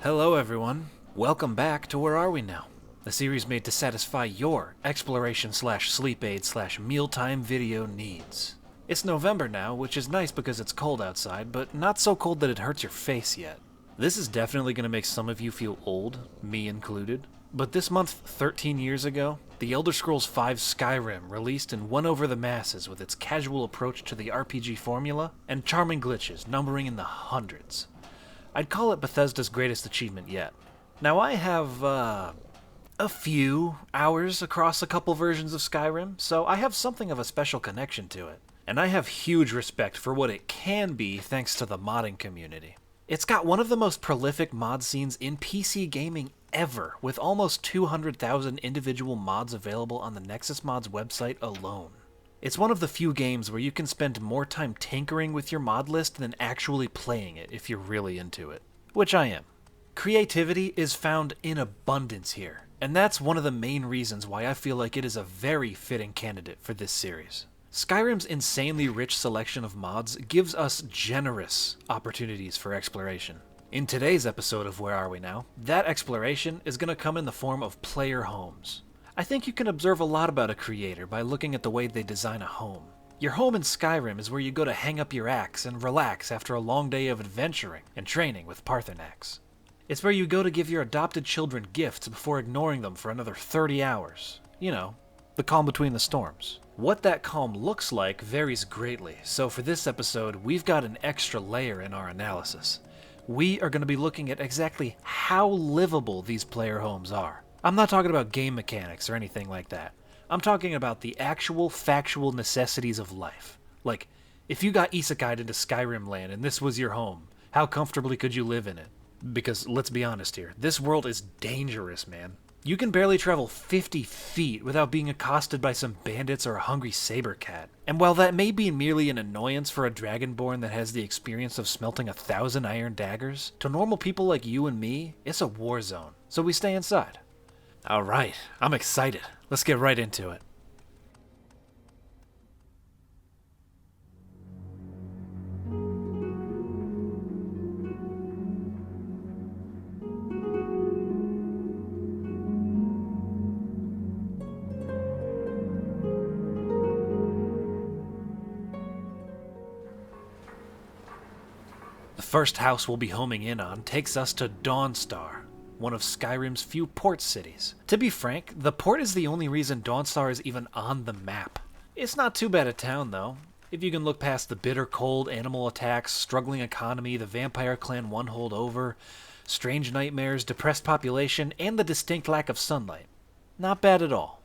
Hello everyone, welcome back to Where Are We Now? The series made to satisfy your exploration/sleep aid/mealtime video needs. It's November now, which is nice because it's cold outside, but not so cold that it hurts your face yet. This is definitely going to make some of you feel old, me included. But this month, 13 years ago, The Elder Scrolls V Skyrim released and won over the masses with its casual approach to the RPG formula and charming glitches numbering in the hundreds. I'd call it Bethesda's greatest achievement yet. Now I have, a few hours across a couple versions of Skyrim, so I have something of a special connection to it. And I have huge respect for what it can be thanks to the modding community. It's got one of the most prolific mod scenes in PC gaming ever, with almost 200,000 individual mods available on the Nexus Mods website alone. It's one of the few games where you can spend more time tinkering with your mod list than actually playing it if you're really into it, which I am. Creativity is found in abundance here, and that's one of the main reasons why I feel like it is a very fitting candidate for this series. Skyrim's insanely rich selection of mods gives us generous opportunities for exploration. In today's episode of Where Are We Now, that exploration is going to come in the form of player homes. I think you can observe a lot about a creator by looking at the way they design a home. Your home in Skyrim is where you go to hang up your axe and relax after a long day of adventuring and training with Parthenax. It's where you go to give your adopted children gifts before ignoring them for another 30 hours. You know, the calm between the storms. What that calm looks like varies greatly, so for this episode, we've got an extra layer in our analysis. We are going to be looking at exactly how livable these player homes are. I'm not talking about game mechanics or anything like that. I'm talking about the actual factual necessities of life. Like, if you got isekai'd into Skyrim land and this was your home, how comfortably could you live in it? Because, let's be honest here, this world is dangerous, man. You can barely travel 50 feet without being accosted by some bandits or a hungry saber cat. And while that may be merely an annoyance for a dragonborn that has the experience of smelting 1,000 iron daggers, to normal people like you and me, it's a war zone. So we stay inside. Alright, I'm excited. Let's get right into it. The first house we'll be homing in on takes us to Dawnstar, one of Skyrim's few port cities. To be frank, the port is the only reason Dawnstar is even on the map. It's not too bad a town, though, if you can look past the bitter cold, animal attacks, struggling economy, the vampire clan one holdover, strange nightmares, depressed population, and the distinct lack of sunlight. Not bad at all.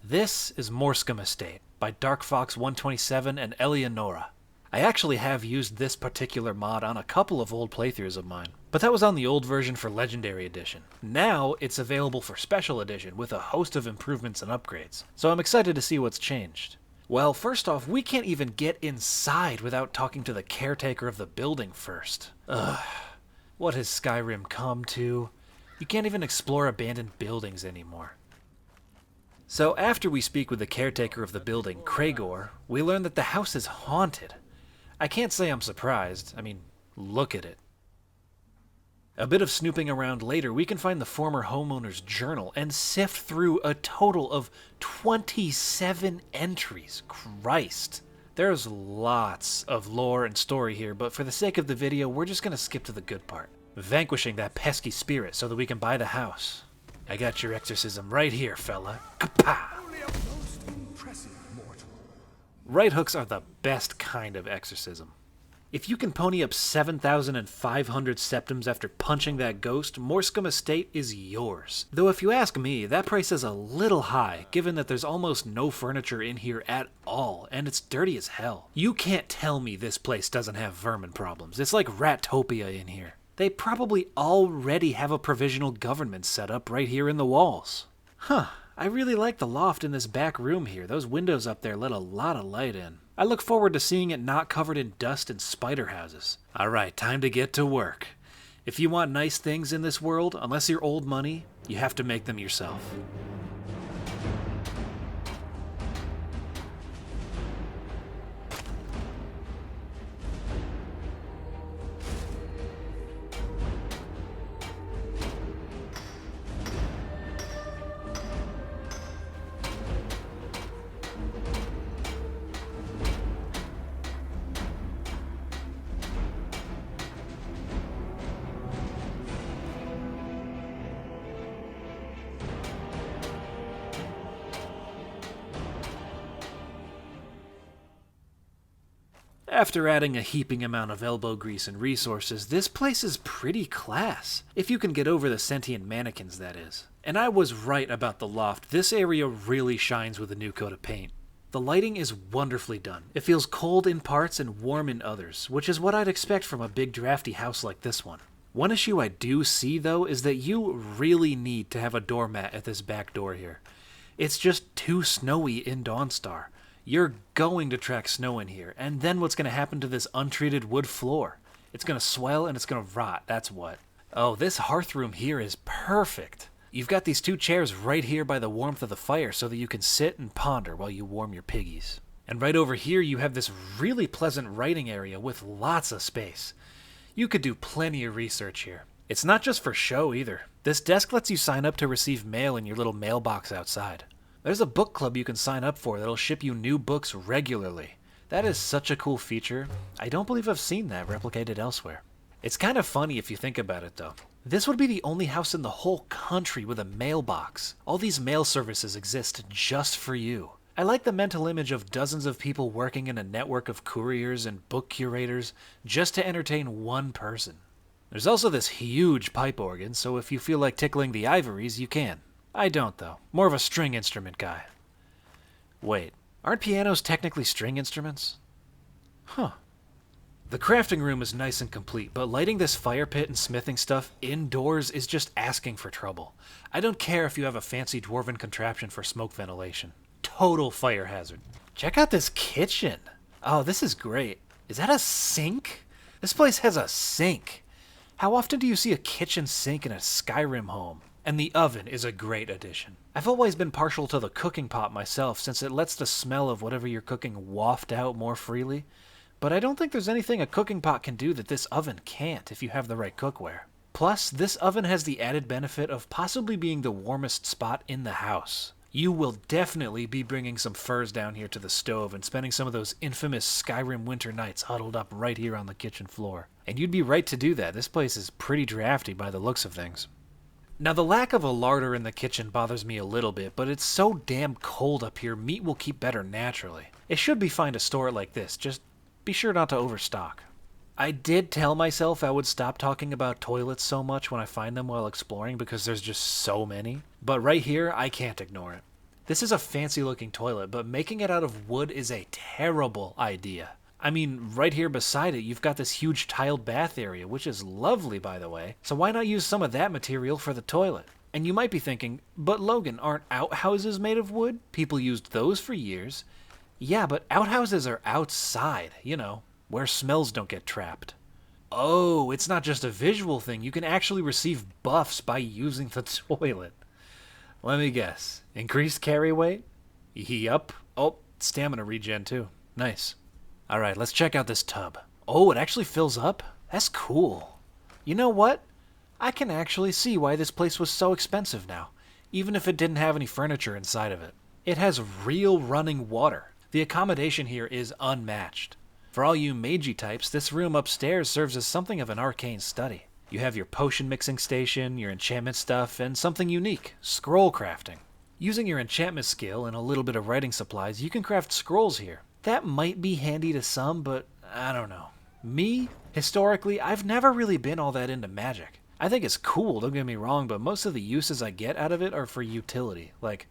This is Morskom Estate by Dark Fox 127 and Elianora. I actually have used this particular mod on a couple of old playthroughs of mine, but that was on the old version for Legendary Edition. Now it's available for Special Edition with a host of improvements and upgrades, so I'm excited to see what's changed. Well, first off, we can't even get inside without talking to the caretaker of the building first. Ugh, what has Skyrim come to? You can't even explore abandoned buildings anymore. So after we speak with the caretaker of the building, Cragor, we learn that the house is haunted. I can't say I'm surprised. I mean, look at it. A bit of snooping around later, we can find the former homeowner's journal and sift through a total of 27 entries. Christ. There's lots of lore and story here, but for the sake of the video, we're just going to skip to the good part. Vanquishing that pesky spirit so that we can buy the house. I got your exorcism right here, fella. Kapow! Right hooks are the best kind of exorcism. If you can pony up 7,500 septims after punching that ghost, Morskom Estate is yours. Though if you ask me, that price is a little high, given that there's almost no furniture in here at all, and it's dirty as hell. You can't tell me this place doesn't have vermin problems. It's like Rattopia in here. They probably already have a provisional government set up right here in the walls. Huh. I really like the loft in this back room here. Those windows up there let a lot of light in. I look forward to seeing it not covered in dust and spider houses. Alright, time to get to work. If you want nice things in this world, unless you're old money, you have to make them yourself. After adding a heaping amount of elbow grease and resources, this place is pretty class. If you can get over the sentient mannequins, that is. And I was right about the loft. This area really shines with a new coat of paint. The lighting is wonderfully done. It feels cold in parts and warm in others, which is what I'd expect from a big drafty house like this one. One issue I do see, though, is that you really need to have a doormat at this back door here. It's just too snowy in Dawnstar. You're going to track snow in here, and then what's going to happen to this untreated wood floor? It's going to swell and it's going to rot, that's what. Oh, this hearth room here is perfect. You've got these 2 chairs right here by the warmth of the fire so that you can sit and ponder while you warm your piggies. And right over here you have this really pleasant writing area with lots of space. You could do plenty of research here. It's not just for show either. This desk lets you sign up to receive mail in your little mailbox outside. There's a book club you can sign up for that'll ship you new books regularly. That is such a cool feature. I don't believe I've seen that replicated elsewhere. It's kind of funny if you think about it though. This would be the only house in the whole country with a mailbox. All these mail services exist just for you. I like the mental image of dozens of people working in a network of couriers and book curators just to entertain one person. There's also this huge pipe organ, so if you feel like tickling the ivories, you can. I don't, though. More of a string instrument guy. Wait, aren't pianos technically string instruments? Huh. The crafting room is nice and complete, but lighting this fire pit and smithing stuff indoors is just asking for trouble. I don't care if you have a fancy dwarven contraption for smoke ventilation. Total fire hazard. Check out this kitchen. Oh, this is great. Is that a sink? This place has a sink. How often do you see a kitchen sink in a Skyrim home? And the oven is a great addition. I've always been partial to the cooking pot myself since it lets the smell of whatever you're cooking waft out more freely. But I don't think there's anything a cooking pot can do that this oven can't if you have the right cookware. Plus, this oven has the added benefit of possibly being the warmest spot in the house. You will definitely be bringing some furs down here to the stove and spending some of those infamous Skyrim winter nights huddled up right here on the kitchen floor. And you'd be right to do that. This place is pretty drafty by the looks of things. Now, the lack of a larder in the kitchen bothers me a little bit, but it's so damn cold up here, meat will keep better naturally. It should be fine to store it like this, just be sure not to overstock. I did tell myself I would stop talking about toilets so much when I find them while exploring because there's just so many, but right here, I can't ignore it. This is a fancy looking toilet, but making it out of wood is a terrible idea. I mean, right here beside it, you've got this huge tiled bath area, which is lovely, by the way, so why not use some of that material for the toilet? And you might be thinking, but Logan, aren't outhouses made of wood? People used those for years. Yeah, but outhouses are outside, you know, where smells don't get trapped. Oh, it's not just a visual thing. You can actually receive buffs by using the toilet. Let me guess. Increased carry weight? Yup. Oh, stamina regen too. Nice. Alright, let's check out this tub. Oh, it actually fills up? That's cool. You know what? I can actually see why this place was so expensive now, even if it didn't have any furniture inside of it. It has real running water. The accommodation here is unmatched. For all you magey types, this room upstairs serves as something of an arcane study. You have your potion mixing station, your enchantment stuff, and something unique, scroll crafting. Using your enchantment skill and a little bit of writing supplies, you can craft scrolls here. That might be handy to some, but I don't know. Me, historically, I've never really been all that into magic. I think it's cool, don't get me wrong, but most of the uses I get out of it are for utility. Like,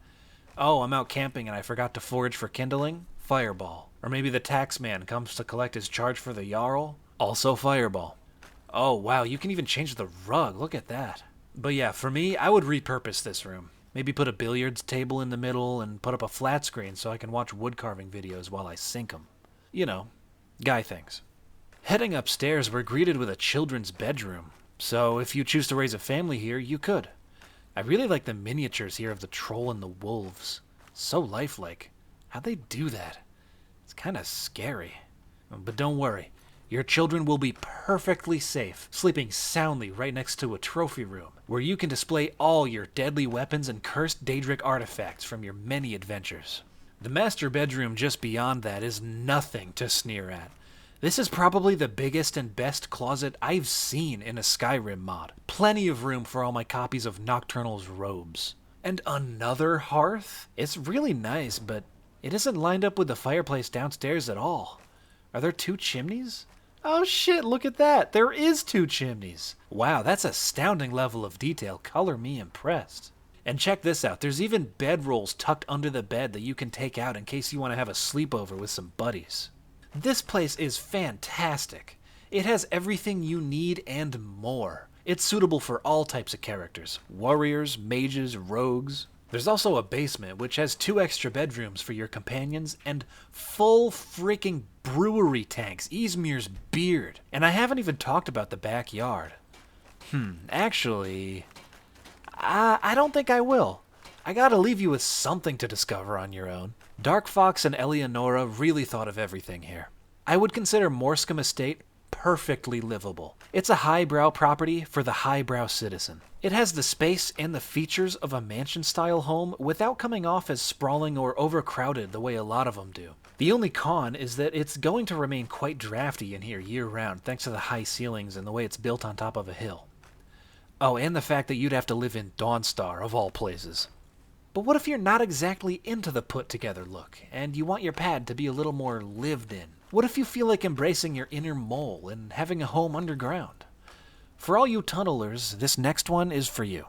oh, I'm out camping and I forgot to forage for kindling? Fireball. Or maybe the taxman comes to collect his charge for the Jarl? Also fireball. Oh, wow, you can even change the rug. Look at that. But yeah, for me, I would repurpose this room. Maybe put a billiards table in the middle and put up a flat screen so I can watch wood carving videos while I sink them. You know, guy things. Heading upstairs, we're greeted with a children's bedroom. So if you choose to raise a family here, you could. I really like the miniatures here of the troll and the wolves. So lifelike. How'd they do that? It's kind of scary. But don't worry. Your children will be perfectly safe, sleeping soundly right next to a trophy room, where you can display all your deadly weapons and cursed Daedric artifacts from your many adventures. The master bedroom just beyond that is nothing to sneer at. This is probably the biggest and best closet I've seen in a Skyrim mod. Plenty of room for all my copies of Nocturnal's robes. And another hearth? It's really nice, but it isn't lined up with the fireplace downstairs at all. Are there 2 chimneys? Oh shit, look at that! There is 2 chimneys! Wow, that's an astounding level of detail. Color me impressed. And check this out, there's even bedrolls tucked under the bed that you can take out in case you want to have a sleepover with some buddies. This place is fantastic. It has everything you need and more. It's suitable for all types of characters. Warriors, mages, rogues. There's also a basement which has 2 extra bedrooms for your companions and full freaking brewery tanks, Ysmir's beard. And I haven't even talked about the backyard. Actually, I don't think I will. I gotta leave you with something to discover on your own. Dark Fox and Elianora really thought of everything here. I would consider Morskom Estate perfectly livable. It's a highbrow property for the highbrow citizen. It has the space and the features of a mansion-style home without coming off as sprawling or overcrowded the way a lot of them do. The only con is that it's going to remain quite drafty in here year-round thanks to the high ceilings and the way it's built on top of a hill. Oh, and the fact that you'd have to live in Dawnstar, of all places. But what if you're not exactly into the put-together look, and you want your pad to be a little more lived in? What if you feel like embracing your inner mole and having a home underground? For all you tunnelers, this next one is for you.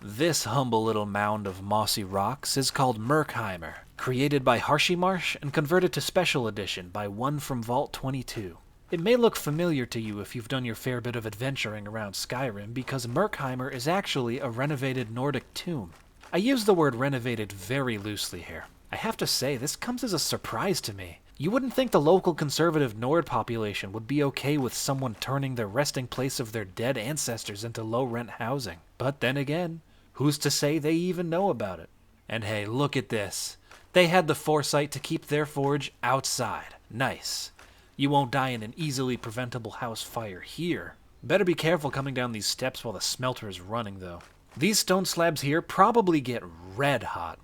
This humble little mound of mossy rocks is called Myrkheimr, created by HarshyMarsh and converted to Special Edition by one from Vault 22. It may look familiar to you if you've done your fair bit of adventuring around Skyrim, because Myrkheimr is actually a renovated Nordic tomb. I use the word renovated very loosely here. I have to say, this comes as a surprise to me. You wouldn't think the local conservative Nord population would be okay with someone turning the resting place of their dead ancestors into low-rent housing. But then again, who's to say they even know about it? And hey, look at this. They had the foresight to keep their forge outside. Nice. You won't die in an easily preventable house fire here. Better be careful coming down these steps while the smelter is running, though. These stone slabs here probably get red hot.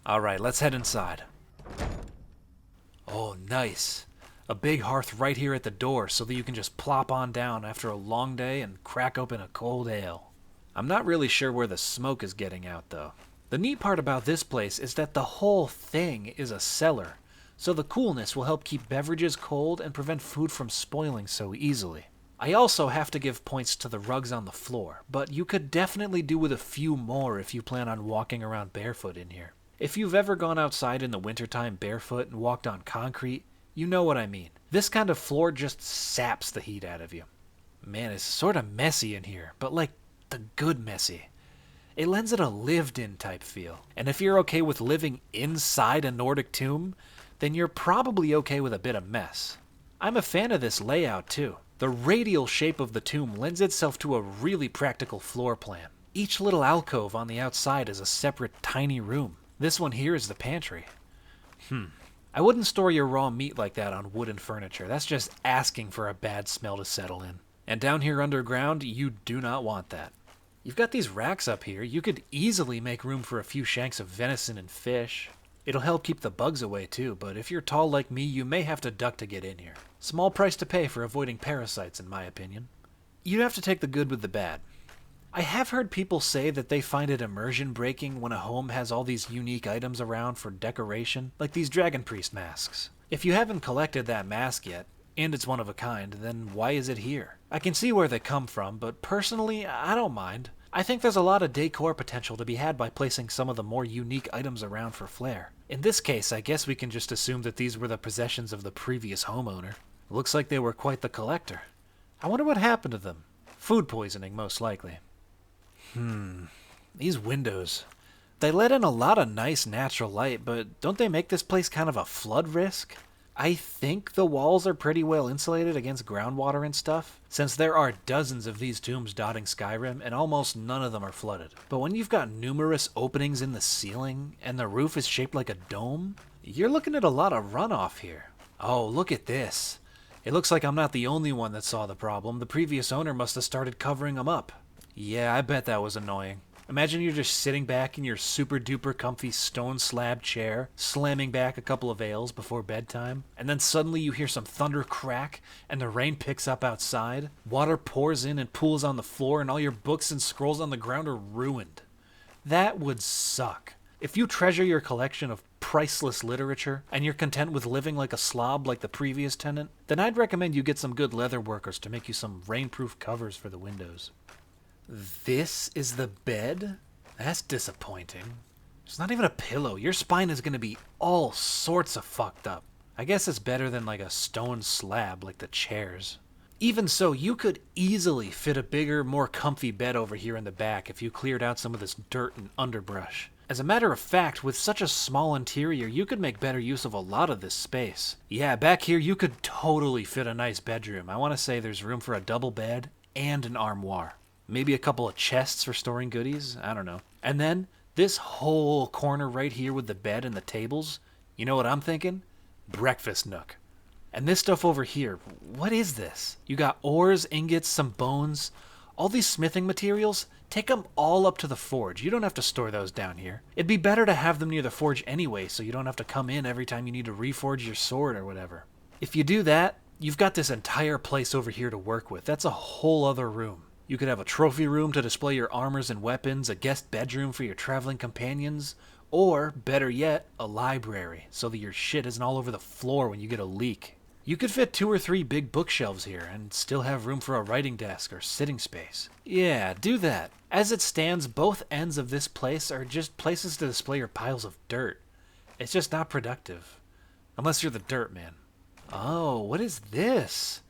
Alright, let's head inside. Oh, nice. A big hearth right here at the door so that you can just plop on down after a long day and crack open a cold ale. I'm not really sure where the smoke is getting out, though. The neat part about this place is that the whole thing is a cellar, so the coolness will help keep beverages cold and prevent food from spoiling so easily. I also have to give points to the rugs on the floor, but you could definitely do with a few more if you plan on walking around barefoot in here. If you've ever gone outside in the wintertime barefoot and walked on concrete, you know what I mean. This kind of floor just saps the heat out of you. Man, it's sort of messy in here, but like the good messy. It lends it a lived-in type feel. And if you're okay with living inside a Nordic tomb, then you're probably okay with a bit of mess. I'm a fan of this layout too. The radial shape of the tomb lends itself to a really practical floor plan. Each little alcove on the outside is a separate tiny room. This one here is the pantry. I wouldn't store your raw meat like that on wooden furniture. That's just asking for a bad smell to settle in. And down here underground, you do not want that. You've got these racks up here. You could easily make room for a few shanks of venison and fish. It'll help keep the bugs away too, but if you're tall like me, you may have to duck to get in here. Small price to pay for avoiding parasites, in my opinion. You'd have to take the good with the bad. I have heard people say that they find it immersion breaking when a home has all these unique items around for decoration, like these Dragon Priest masks. If you haven't collected that mask yet, and it's one of a kind, then why is it here? I can see where they come from, but personally, I don't mind. I think there's a lot of decor potential to be had by placing some of the more unique items around for flair. In this case, I guess we can just assume that these were the possessions of the previous homeowner. Looks like they were quite the collector. I wonder what happened to them. Food poisoning, most likely. These windows. They let in a lot of nice natural light, but don't they make this place kind of a flood risk? I think the walls are pretty well insulated against groundwater and stuff, since there are dozens of these tombs dotting Skyrim and almost none of them are flooded. But when you've got numerous openings in the ceiling and the roof is shaped like a dome, you're looking at a lot of runoff here. Oh, look at this. It looks like I'm not the only one that saw the problem. The previous owner must have started covering them up. Yeah, I bet that was annoying. Imagine you're just sitting back in your super duper comfy stone slab chair, slamming back a couple of ales before bedtime, and then suddenly you hear some thunder crack, and the rain picks up outside, water pours in and pools on the floor, and all your books and scrolls on the ground are ruined. That would suck. If you treasure your collection of priceless literature, and you're content with living like a slob like the previous tenant, then I'd recommend you get some good leather workers to make you some rainproof covers for the windows. This is the bed? That's disappointing. There's not even a pillow. Your spine is going to be all sorts of fucked up. I guess it's better than like a stone slab like the chairs. Even so, you could easily fit a bigger, more comfy bed over here in the back if you cleared out some of this dirt and underbrush. As a matter of fact, with such a small interior, you could make better use of a lot of this space. Yeah, back here you could totally fit a nice bedroom. I want to say there's room for a double bed and an armoire. Maybe a couple of chests for storing goodies? I don't know. And then, this whole corner right here with the bed and the tables, you know what I'm thinking? Breakfast nook. And this stuff over here, what is this? You got ores, ingots, some bones. All these smithing materials, take them all up to the forge. You don't have to store those down here. It'd be better to have them near the forge anyway, so you don't have to come in every time you need to reforge your sword or whatever. If you do that, you've got this entire place over here to work with. That's a whole other room. You could have a trophy room to display your armors and weapons, a guest bedroom for your traveling companions, or, better yet, a library, so that your shit isn't all over the floor when you get a leak. You could fit 2 or 3 big bookshelves here, and still have room for a writing desk or sitting space. Yeah, do that. As it stands, both ends of this place are just places to display your piles of dirt. It's just not productive. Unless you're the dirt man. Oh, what is this?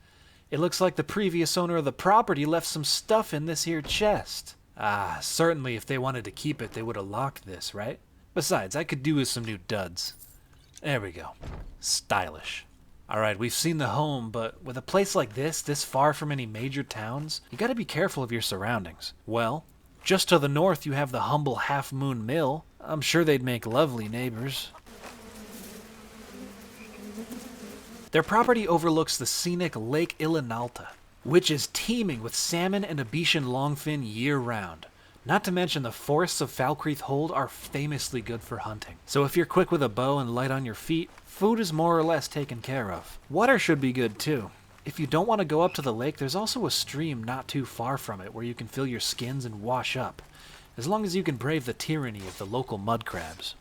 It looks like the previous owner of the property left some stuff in this here chest. Ah, certainly if they wanted to keep it, they would have locked this, right? Besides, I could do with some new duds. There we go. Stylish. Alright, we've seen the home, but with a place like this far from any major towns, you gotta be careful of your surroundings. Well, just to the north you have the humble Half Moon Mill. I'm sure they'd make lovely neighbors. Their property overlooks the scenic Lake Elianora, which is teeming with salmon and Abetian longfin year-round. Not to mention the forests of Falkreath Hold are famously good for hunting. So if you're quick with a bow and light on your feet, food is more or less taken care of. Water should be good too. If you don't want to go up to the lake, there's also a stream not too far from it where you can fill your skins and wash up, as long as you can brave the tyranny of the local mud crabs.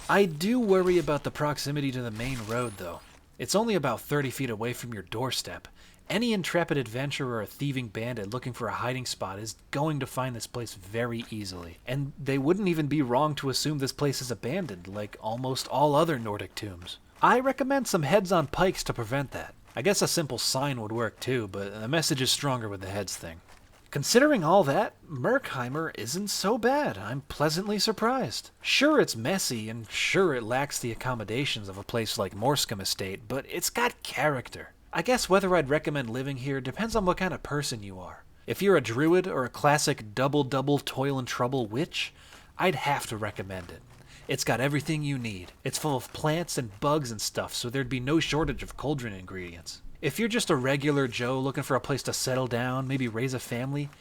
I do worry about the proximity to the main road though. It's only about 30 feet away from your doorstep. Any intrepid adventurer or thieving bandit looking for a hiding spot is going to find this place very easily. And they wouldn't even be wrong to assume this place is abandoned, like almost all other Nordic tombs. I recommend some heads on pikes to prevent that. I guess a simple sign would work too, but the message is stronger with the heads thing. Considering all that, Myrkheimr isn't so bad. I'm pleasantly surprised. Sure, it's messy, and sure it lacks the accommodations of a place like Morskom Estate, but it's got character. I guess whether I'd recommend living here depends on what kind of person you are. If you're a druid or a classic double toil and trouble witch, I'd have to recommend it. It's got everything you need. It's full of plants and bugs and stuff, so there'd be no shortage of cauldron ingredients. If you're just a regular Joe looking for a place to settle down, maybe raise a family,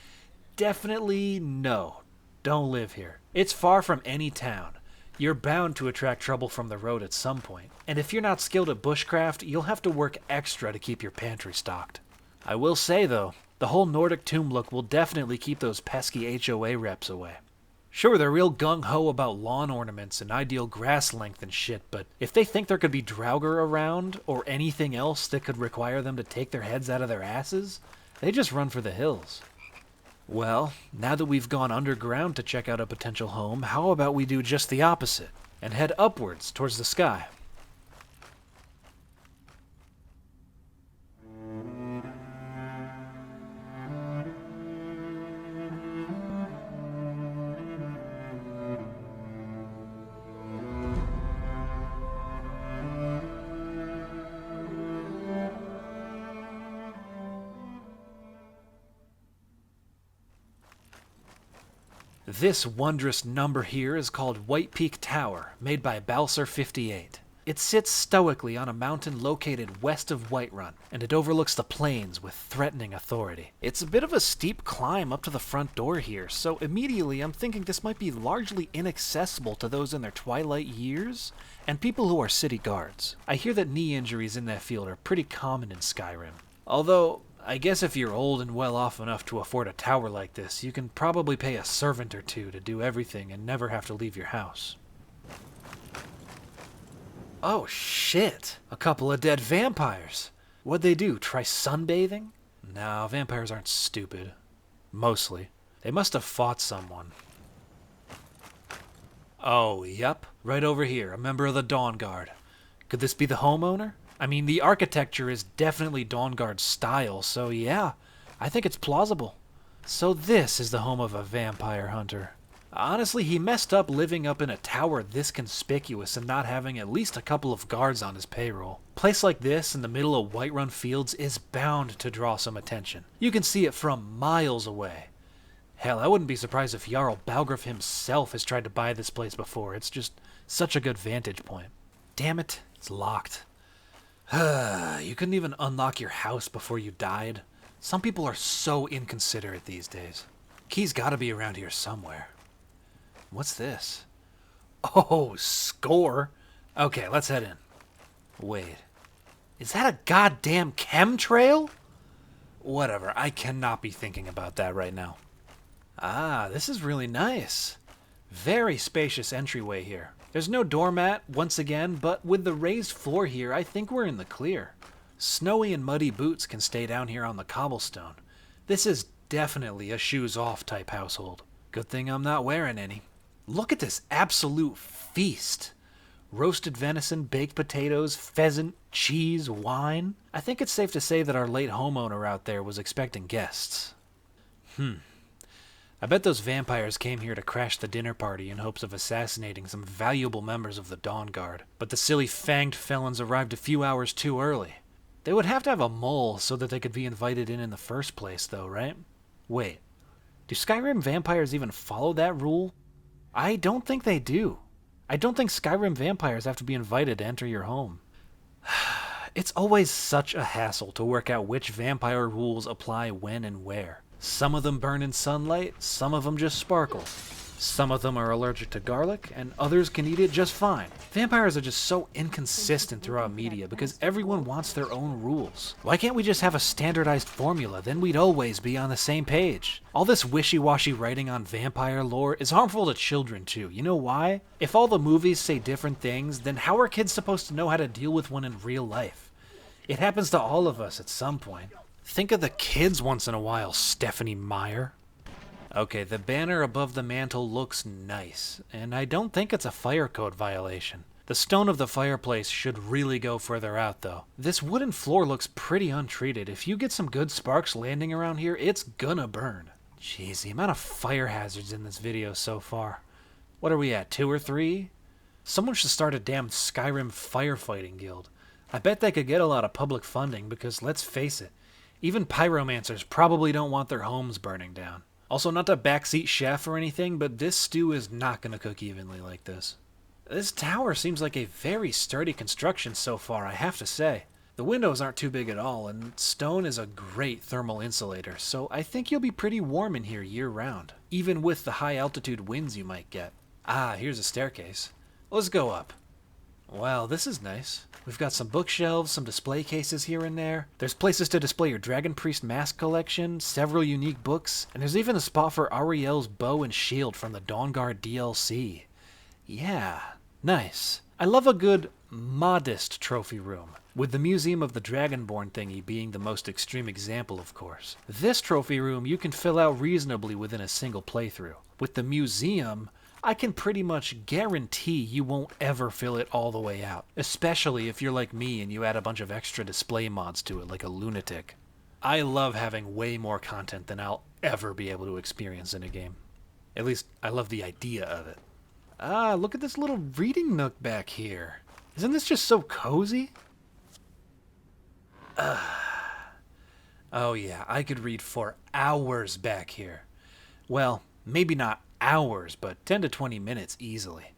definitely no. Don't live here. It's far from any town. You're bound to attract trouble from the road at some point. And if you're not skilled at bushcraft, you'll have to work extra to keep your pantry stocked. I will say though, the whole Nordic tomb look will definitely keep those pesky HOA reps away. Sure, they're real gung-ho about lawn ornaments and ideal grass length and shit, but if they think there could be Draugr around, or anything else that could require them to take their heads out of their asses, they just run for the hills. Well, now that we've gone underground to check out a potential home, how about we do just the opposite, and head upwards towards the sky? This wondrous number here is called Whitepeak Tower, made by Balser 58. It sits stoically on a mountain located west of Whiterun, and it overlooks the plains with threatening authority. It's a bit of a steep climb up to the front door here, so immediately I'm thinking this might be largely inaccessible to those in their twilight years and people who are city guards. I hear that knee injuries in that field are pretty common in Skyrim. Although, I guess if you're old and well off enough to afford a tower like this, you can probably pay a servant or two to do everything and never have to leave your house. Oh shit! A couple of dead vampires! What'd they do, try sunbathing? No, vampires aren't stupid. Mostly. They must have fought someone. Oh, yep. Right over here, a member of the Dawn Guard. Could this be the homeowner? I mean, the architecture is definitely Dawn Guard style, so yeah, I think it's plausible. So this is the home of a vampire hunter. Honestly, he messed up living up in a tower this conspicuous and not having at least a couple of guards on his payroll. A place like this in the middle of Whiterun fields is bound to draw some attention. You can see it from miles away. Hell, I wouldn't be surprised if Jarl Balgruuf himself has tried to buy this place before. It's just such a good vantage point. Damn it, it's locked. You couldn't even unlock your house before you died? Some people are so inconsiderate these days. Key's gotta be around here somewhere. What's this? Oh, score. Okay, let's head in. Wait. Is that a goddamn chemtrail? Whatever, I cannot be thinking about that right now. Ah, this is really nice. Very spacious entryway here. There's no doormat, once again, but with the raised floor here, I think we're in the clear. Snowy and muddy boots can stay down here on the cobblestone. This is definitely a shoes-off type household. Good thing I'm not wearing any. Look at this absolute feast. Roasted venison, baked potatoes, pheasant, cheese, wine. I think it's safe to say that our late homeowner out there was expecting guests. I bet those vampires came here to crash the dinner party in hopes of assassinating some valuable members of the Dawn Guard. But the silly fanged felons arrived a few hours too early. They would have to have a mole so that they could be invited in the first place, though, right? Wait, do Skyrim vampires even follow that rule? I don't think they do. I don't think Skyrim vampires have to be invited to enter your home. It's always such a hassle to work out which vampire rules apply when and where. Some of them burn in sunlight, some of them just sparkle. Some of them are allergic to garlic, and others can eat it just fine. Vampires are just so inconsistent throughout media because everyone wants their own rules. Why can't we just have a standardized formula? Then we'd always be on the same page. All this wishy-washy writing on vampire lore is harmful to children too. You know why? If all the movies say different things, then how are kids supposed to know how to deal with one in real life? It happens to all of us at some point. Think of the kids once in a while, Stephanie Meyer. Okay, the banner above the mantle looks nice, and I don't think it's a fire code violation. The stone of the fireplace should really go further out, though. This wooden floor looks pretty untreated. If you get some good sparks landing around here, it's gonna burn. Jeez, the amount of fire hazards in this video so far. What are we at, 2 or 3? Someone should start a damn Skyrim firefighting guild. I bet they could get a lot of public funding because, let's face it, even pyromancers probably don't want their homes burning down. Also, not to backseat chef or anything, but this stew is not going to cook evenly like this. This tower seems like a very sturdy construction so far, I have to say. The windows aren't too big at all, and stone is a great thermal insulator, so I think you'll be pretty warm in here year-round, even with the high-altitude winds you might get. Ah, here's a staircase. Let's go up. Wow, this is nice. We've got some bookshelves, some display cases here and there. There's places to display your Dragon Priest mask collection, several unique books, and there's even a spot for Ariel's bow and shield from the Dawnguard DLC. Yeah, nice. I love a good, modest trophy room, with the Museum of the Dragonborn thingy being the most extreme example, of course. This trophy room you can fill out reasonably within a single playthrough. With the museum, I can pretty much guarantee you won't ever fill it all the way out, especially if you're like me and you add a bunch of extra display mods to it like a lunatic. I love having way more content than I'll ever be able to experience in a game. At least, I love the idea of it. Ah, look at this little reading nook back here. Isn't this just so cozy? Oh yeah, I could read for hours back here. Well, maybe not hours, but 10 to 20 minutes easily.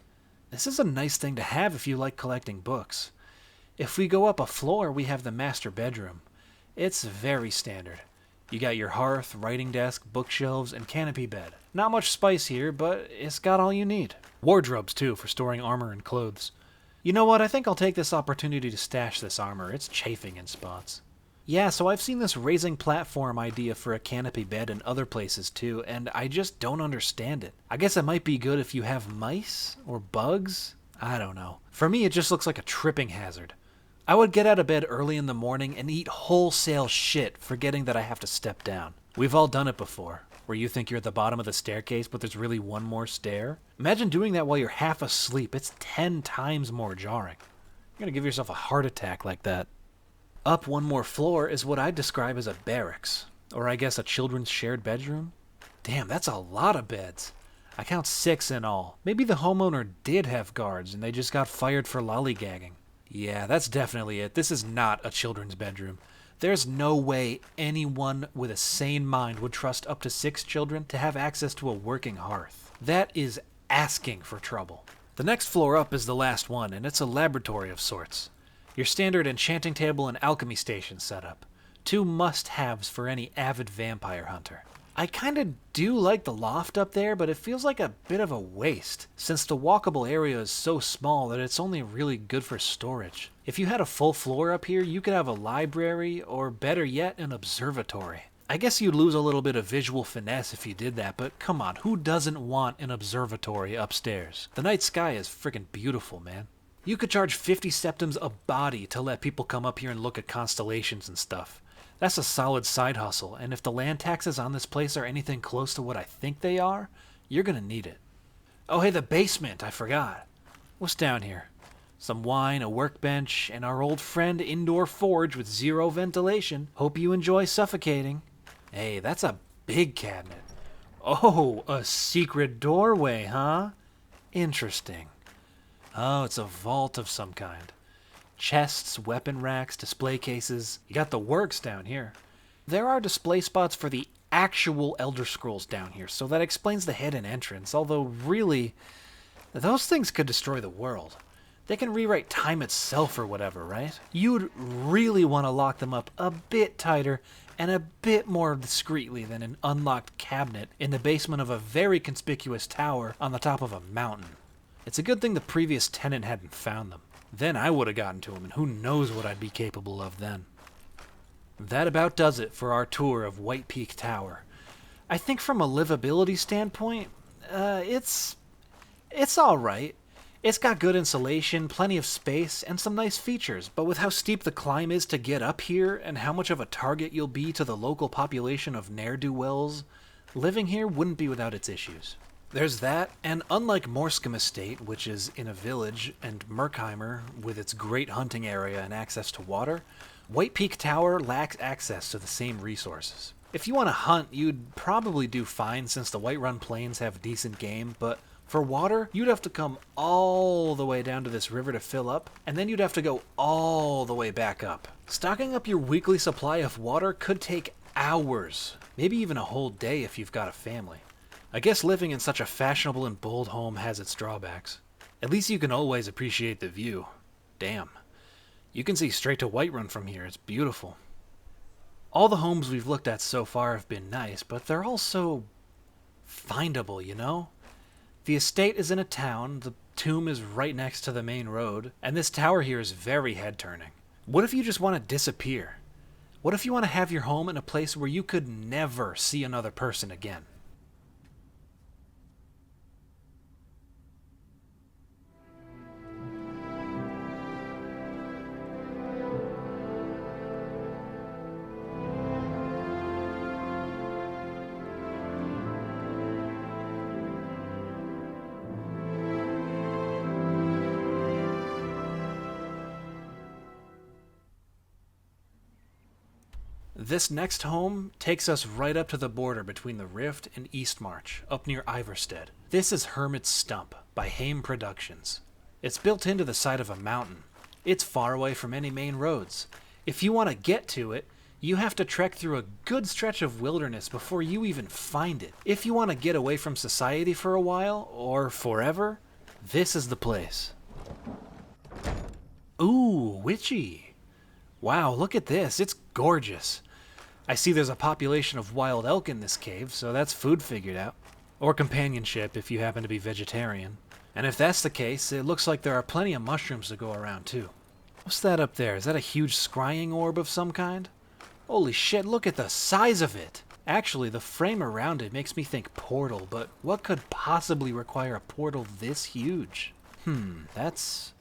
This is a nice thing to have if you like collecting books. If we go up a floor, we have the master bedroom. It's very standard. You got your hearth, writing desk, bookshelves, and canopy bed. Not much spice here, but it's got all you need. Wardrobes, too, for storing armor and clothes. You know what, I think I'll take this opportunity to stash this armor. It's chafing in spots. Yeah, so I've seen this raising platform idea for a canopy bed in other places too, and I just don't understand it. I guess it might be good if you have mice or bugs? I don't know. For me, it just looks like a tripping hazard. I would get out of bed early in the morning and eat wholesale shit, forgetting that I have to step down. We've all done it before, where you think you're at the bottom of the staircase, but there's really one more stair. Imagine doing that while you're half asleep. It's 10 times more jarring. You're gonna give yourself a heart attack like that. Up one more floor is what I'd describe as a barracks, or I guess a children's shared bedroom. Damn, that's a lot of beds. I count 6 in all. Maybe the homeowner did have guards and they just got fired for lollygagging. Yeah, that's definitely it. This is not a children's bedroom. There's no way anyone with a sane mind would trust up to 6 children to have access to a working hearth. That is asking for trouble. The next floor up is the last one, and it's a laboratory of sorts. Your standard enchanting table and alchemy station setup. 2 must-haves for any avid vampire hunter. I kinda do like the loft up there, but it feels like a bit of a waste, since the walkable area is so small that it's only really good for storage. If you had a full floor up here, you could have a library, or better yet, an observatory. I guess you'd lose a little bit of visual finesse if you did that, but come on, who doesn't want an observatory upstairs? The night sky is freaking beautiful, man. You could charge 50 septims a body to let people come up here and look at constellations and stuff. That's a solid side hustle, and if the land taxes on this place are anything close to what I think they are, you're gonna need it. Oh hey, the basement, I forgot. What's down here? Some wine, a workbench, and our old friend indoor forge with 0 ventilation. Hope you enjoy suffocating. Hey, that's a big cabinet. Oh, a secret doorway, huh? Interesting. Oh, it's a vault of some kind. Chests, weapon racks, display cases. You got the works down here. There are display spots for the actual Elder Scrolls down here, so that explains the hidden entrance, although really, those things could destroy the world. They can rewrite time itself or whatever, right? You'd really want to lock them up a bit tighter and a bit more discreetly than an unlocked cabinet in the basement of a very conspicuous tower on the top of a mountain. It's a good thing the previous tenant hadn't found them. Then I would have gotten to them, and who knows what I'd be capable of then. That about does it for our tour of Whitepeak Tower. I think from a livability standpoint, it's alright. It's got good insulation, plenty of space, and some nice features, but with how steep the climb is to get up here, and how much of a target you'll be to the local population of ne'er-do-wells, living here wouldn't be without its issues. There's that, and unlike Morskom Estate, which is in a village, and Myrkheimr, with its great hunting area and access to water, Whitepeak Tower lacks access to the same resources. If you want to hunt, you'd probably do fine since the Whiterun Plains have decent game, but for water, you'd have to come all the way down to this river to fill up, and then you'd have to go all the way back up. Stocking up your weekly supply of water could take hours, maybe even a whole day if you've got a family. I guess living in such a fashionable and bold home has its drawbacks. At least you can always appreciate the view. Damn. You can see straight to Whiterun from here. It's beautiful. All the homes we've looked at so far have been nice, but they're all so findable, you know? The estate is in a town, the tomb is right next to the main road, and this tower here is very head-turning. What if you just want to disappear? What if you want to have your home in a place where you could never see another person again? This next home takes us right up to the border between the Rift and Eastmarch, up near Iverstead. This is Hermit's Stump, by Haem Productions. It's built into the side of a mountain. It's far away from any main roads. If you want to get to it, you have to trek through a good stretch of wilderness before you even find it. If you want to get away from society for a while, or forever, This is the place. Ooh, witchy. Wow, look at this. It's gorgeous. I see there's a population of wild elk in this cave, so that's food figured out. Or companionship if you happen to be vegetarian. And if that's the case, it looks like there are plenty of mushrooms to go around too. What's that up there? Is that a huge scrying orb of some kind? Holy shit, look at the size of it! Actually, the frame around it makes me think portal, but what could possibly require a portal this huge? That's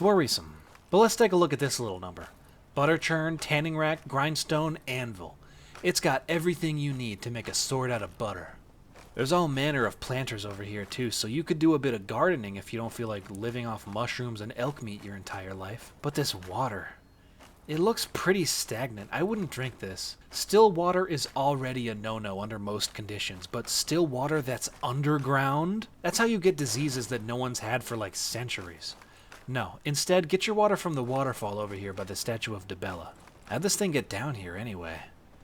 worrisome. But let's take a look at this little number. Butter churn, tanning rack, grindstone, anvil. It's got everything you need to make a sword out of butter. There's all manner of planters over here too, so you could do a bit of gardening if you don't feel like living off mushrooms and elk meat your entire life. But this water, it looks pretty stagnant. I wouldn't drink this. Still water is already a no-no under most conditions, but still water that's underground? That's how you get diseases that no one's had for like centuries. No, instead get your water from the waterfall over here by the statue of Debella. How'd this thing get down here anyway?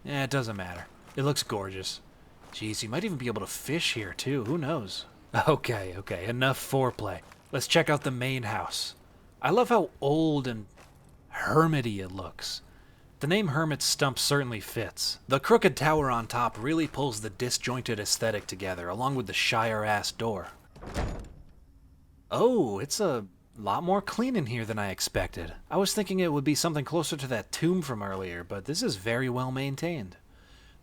It doesn't matter. It looks gorgeous. Jeez, you might even be able to fish here too, who knows? Okay, enough foreplay. Let's check out the main house. I love how old and hermity it looks. The name Hermit Stump certainly fits. The crooked tower on top really pulls the disjointed aesthetic together, along with the Shire-ass door. Oh, it's a lot more clean in here than I expected. I was thinking it would be something closer to that tomb from earlier, but this is very well maintained.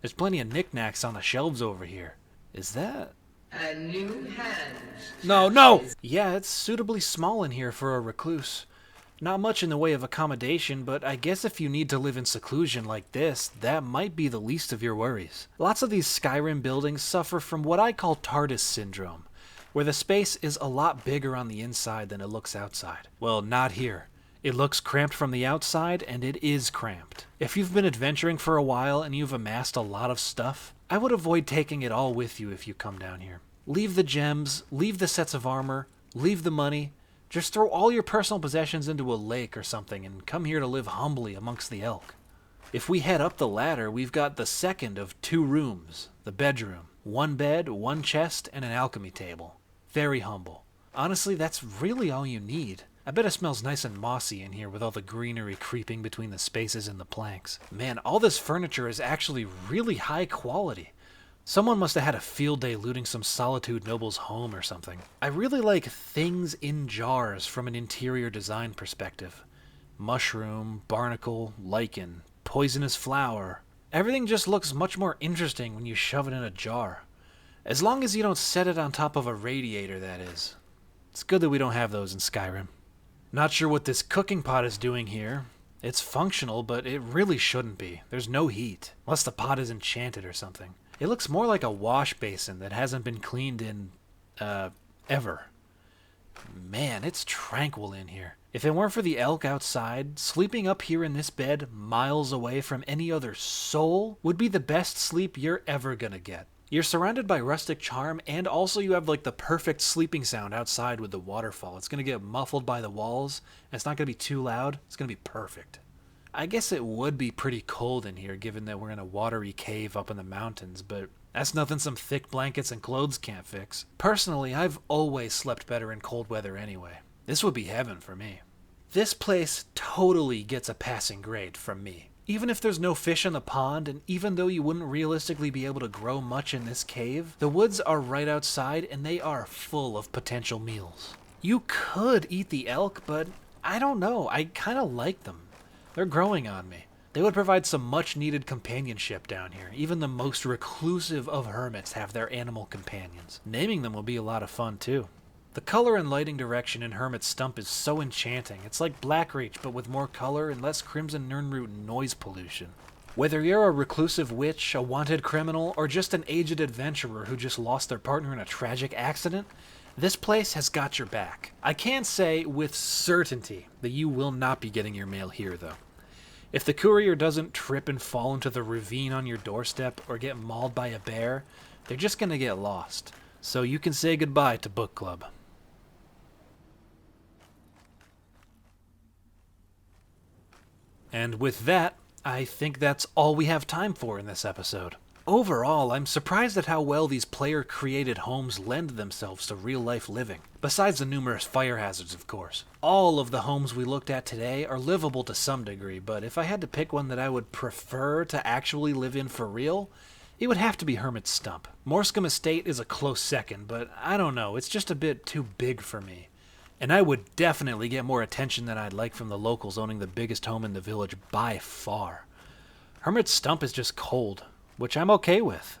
There's plenty of knickknacks on the shelves over here. Is that... a new hand? No! Yeah, it's suitably small in here for a recluse. Not much in the way of accommodation, but I guess if you need to live in seclusion like this, that might be the least of your worries. Lots of these Skyrim buildings suffer from what I call TARDIS syndrome, where the space is a lot bigger on the inside than it looks outside. Well, not here. It looks cramped from the outside, and it is cramped. If you've been adventuring for a while and you've amassed a lot of stuff, I would avoid taking it all with you if you come down here. Leave the gems, leave the sets of armor, leave the money. Just throw all your personal possessions into a lake or something and come here to live humbly amongst the elk. If we head up the ladder, we've got the second of 2 rooms, the bedroom. 1 bed, 1 chest, and an alchemy table. Very humble. Honestly, that's really all you need. I bet it smells nice and mossy in here with all the greenery creeping between the spaces and the planks. Man, all this furniture is actually really high quality. Someone must have had a field day looting some Solitude Noble's home or something. I really like things in jars from an interior design perspective. Mushroom, barnacle, lichen, poisonous flower. Everything just looks much more interesting when you shove it in a jar. As long as you don't set it on top of a radiator, that is. It's good that we don't have those in Skyrim. Not sure what this cooking pot is doing here. It's functional, but it really shouldn't be. There's no heat, unless the pot is enchanted or something. It looks more like a wash basin that hasn't been cleaned in, ever. Man, it's tranquil in here. If it weren't for the elk outside, sleeping up here in this bed, miles away from any other soul, would be the best sleep you're ever gonna get. You're surrounded by rustic charm, and also you have like the perfect sleeping sound outside with the waterfall. It's going to get muffled by the walls, and it's not going to be too loud. It's going to be perfect. I guess it would be pretty cold in here, given that we're in a watery cave up in the mountains, but that's nothing some thick blankets and clothes can't fix. Personally, I've always slept better in cold weather anyway. This would be heaven for me. This place totally gets a passing grade from me. Even if there's no fish in the pond, and even though you wouldn't realistically be able to grow much in this cave, the woods are right outside and they are full of potential meals. You could eat the elk, but I don't know, I kind of like them. They're growing on me. They would provide some much needed companionship down here. Even the most reclusive of hermits have their animal companions. Naming them will be a lot of fun too. The color and lighting direction in Hermit Stump is so enchanting. It's like Blackreach, but with more color and less Crimson Nirnroot noise pollution. Whether you're a reclusive witch, a wanted criminal, or just an aged adventurer who just lost their partner in a tragic accident, this place has got your back. I can't say with certainty that you will not be getting your mail here, though. If the courier doesn't trip and fall into the ravine on your doorstep or get mauled by a bear, they're just gonna get lost. So you can say goodbye to book club. And with that, I think that's all we have time for in this episode. Overall, I'm surprised at how well these player-created homes lend themselves to real-life living. Besides the numerous fire hazards, of course. All of the homes we looked at today are livable to some degree, but if I had to pick one that I would prefer to actually live in for real, it would have to be Hermit's Stump. Morskom Estate is a close second, but I don't know, it's just a bit too big for me. And I would definitely get more attention than I'd like from the locals owning the biggest home in the village by far. Hermit's Stump is just cold, which I'm okay with.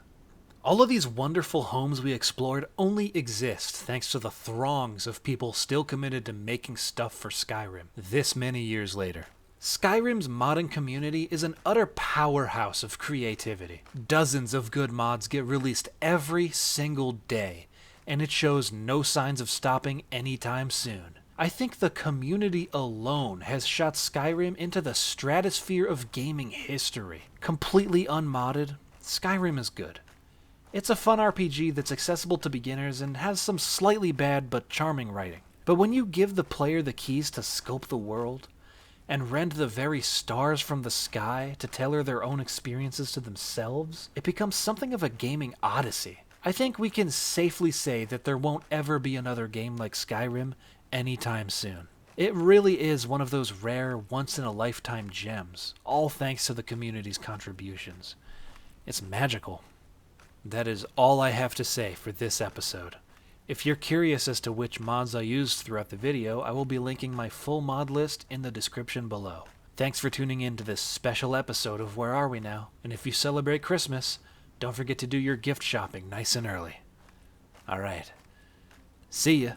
All of these wonderful homes we explored only exist thanks to the throngs of people still committed to making stuff for Skyrim this many years later. Skyrim's modding community is an utter powerhouse of creativity. Dozens of good mods get released every single day, and it shows no signs of stopping anytime soon. I think the community alone has shot Skyrim into the stratosphere of gaming history. Completely unmodded, Skyrim is good. It's a fun RPG that's accessible to beginners and has some slightly bad but charming writing. But when you give the player the keys to sculpt the world, and rend the very stars from the sky to tailor their own experiences to themselves, it becomes something of a gaming odyssey. I think we can safely say that there won't ever be another game like Skyrim anytime soon. It really is one of those rare, once-in-a-lifetime gems, all thanks to the community's contributions. It's magical. That is all I have to say for this episode. If you're curious as to which mods I used throughout the video, I will be linking my full mod list in the description below. Thanks for tuning in to this special episode of Where Are We Now? And if you celebrate Christmas, don't forget to do your gift shopping nice and early. Alright. See ya.